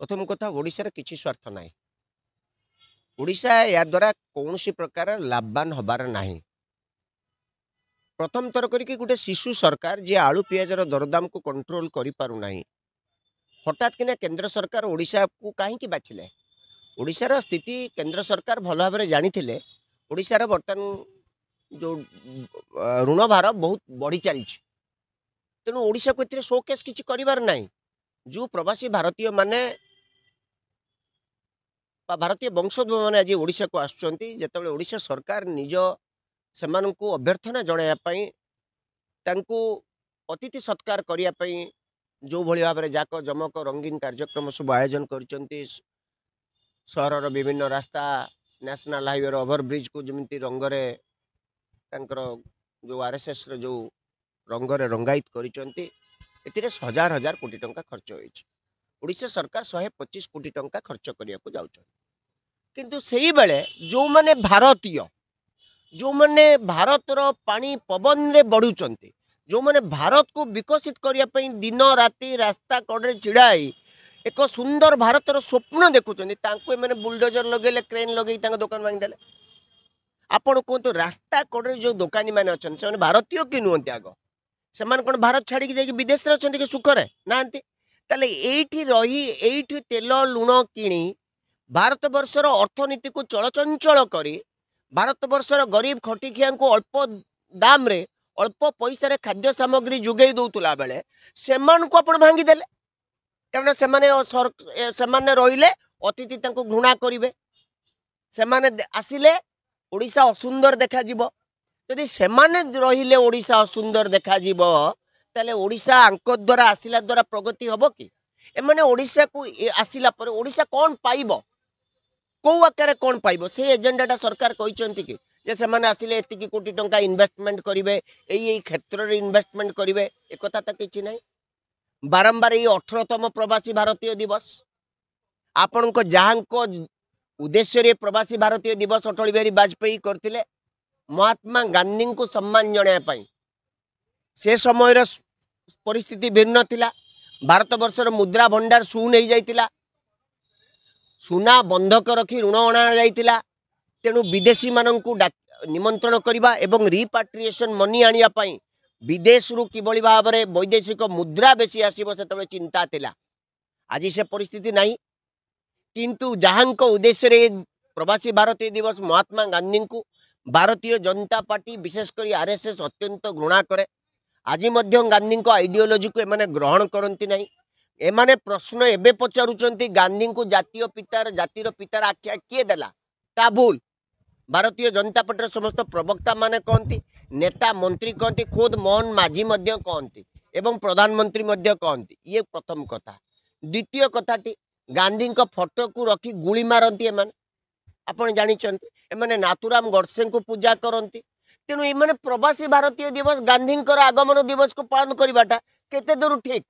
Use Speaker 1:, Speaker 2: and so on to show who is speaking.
Speaker 1: प्रथम कथा ओडिशार किछि स्वार्थ नाही। ओडिशा या द्वारा कौनसी प्रकार लाभवान हबार नाही। प्रथम थर करिके गोटे शिशु सरकार जे आलू पियाजर दरदाम को कंट्रोल करि पारु नाही। हठात किना केंद्र सरकार ओडिशा को काहेकि बाछिले? ओडिशार स्थिति केंद्र सरकार भल भाबरे जानिथिले। ओडिशार बर्तन जो ऋण भार बहुत बढ़ी चलछि। तेणु ओडिशा को एथिरे शोकेस किछि करिवार नाही। जो प्रवासी भारतीय माने भारतीय वंशोद्भव मैंने आज ओडिशा को आसुचंती जेतेबेले ओडिशा सरकार निज सेमानंकु अभ्यर्थना जणाया पई तांकु अतिथि सत्कार करिया पई जो भली भाबरे जाक जमक रंगीन कार्यक्रम सब आयोजन करचंती। सहरर विभिन्न रास्ता नेशनल हाईवे ओवरब्रिज को जमिति रंगरे तांकर जो आरएसएस रो जो रंगरे रंगायित करिचंती। एतिरे हजार हजार कोटी टंका खर्च होइछि। ओडिशा सरकार 125 कोटी टंका खर्च करिया को जाउछन। किंतु सही बेले जो माने भारतीय जो माने भारतर पानी पवन रे बढ़ुचंती जो माने भारत को विकसित करिया पई दिन राति रास्ता कड़े छिड़ाई एक सुंदर भारतर स्वप्न देखुचंती तांको माने बुलडोजर लगेले क्रेन लगे तांको दुकान भांगी देले। आपण कोंतो रास्ता कड़े जो दुकानी माने अछन से भारतीय कि नुहंती आगो से माने कोन भारत छाड़ी के जाई विदेश रे अछंती कि सुखरे नांती ताले एठी रही एठी तेल लुण किणी भारत वर्षर अर्थनीति को चलचंचल करी भारत वर्षर गरीब खटिखिया को अल्प दाम रे अल्प पैसा खाद्य सामग्री जुगई दौला बेले सेमान को आपण भांगी देले। कारण सेमाने रहिले अतिथि तांको घृणा करिवे। सेमाने आसिले ओडिशा असुंदर देखा जिवो। यदि सेमाने रहिले ओडिशा असुंदर देखा जिवो ताले ओडिशा आंक द्वारा आसिला द्वारा प्रगति हबो कि? एमाने ओडिशा को आसिला पर ओडिशा कोन पाइबो कौ आकार कौन पाइब से एजेंडाटा सरकार कहते कि जे से माने आसिले एतिकी कोटी टंका इन्वेस्टमेंट करेंगे यही क्षेत्र में इन्वेस्टमेंट करेंगे एक तो किसी ना। बारंबार ये 18तम प्रवासी भारतीय दिवस आपण जहाँ उद्देश्य प्रवासी भारतीय दिवस अटल बिहारी वाजपेयी करते महात्मा गांधी को सम्मान जनाया से समय परिस्थिति भिन्न थिला। भारत वर्षर मुद्रा भंडार शून्य हो जाइतिला। सुना बंधक रखी ऋण अणा जाइतिला। तेणु विदेशी माननकु निमंत्रण करिबा एवं रिपाट्रिएशन मनी आनिया पई विदेश रु किबळी भाबरे वैदेशिक मुद्रा बेसी आसीबो सेतबे चिंता थिला। आज से परिस्थिति नहीं। किंतु जहांको उद्देश्य रे प्रवासी भारतीय दिवस महात्मा गांधी को भारतीय जनता पार्टी विशेषकर आरएसएस अत्यंत घृणा करे। आज मध्य गांधी को आइडियोलॉजी को एमाने ग्रहण करती नहीं। एमाने प्रश्न एबे पचारुचंती गांधी को जातिर पितार आख्या किए देला ता भूल। भारतीय जनता पार्टी समस्त प्रवक्ता माने कहती नेता मंत्री कहती खुद मोहन माझी मध्य कहती एवं प्रधानमंत्री मध्य कहती। ये प्रथम कथा। द्वितीय कथाटी गांधी को फोटो को रखी गुली मारती एमाने आपण जानिचंती। एमाने नाथुराम गडसे को पूजा करती। तेणु एमाने प्रवासी भारतीय दिवस गांधी आगमन दिवस को पालन करवाटा केते दूर ठीक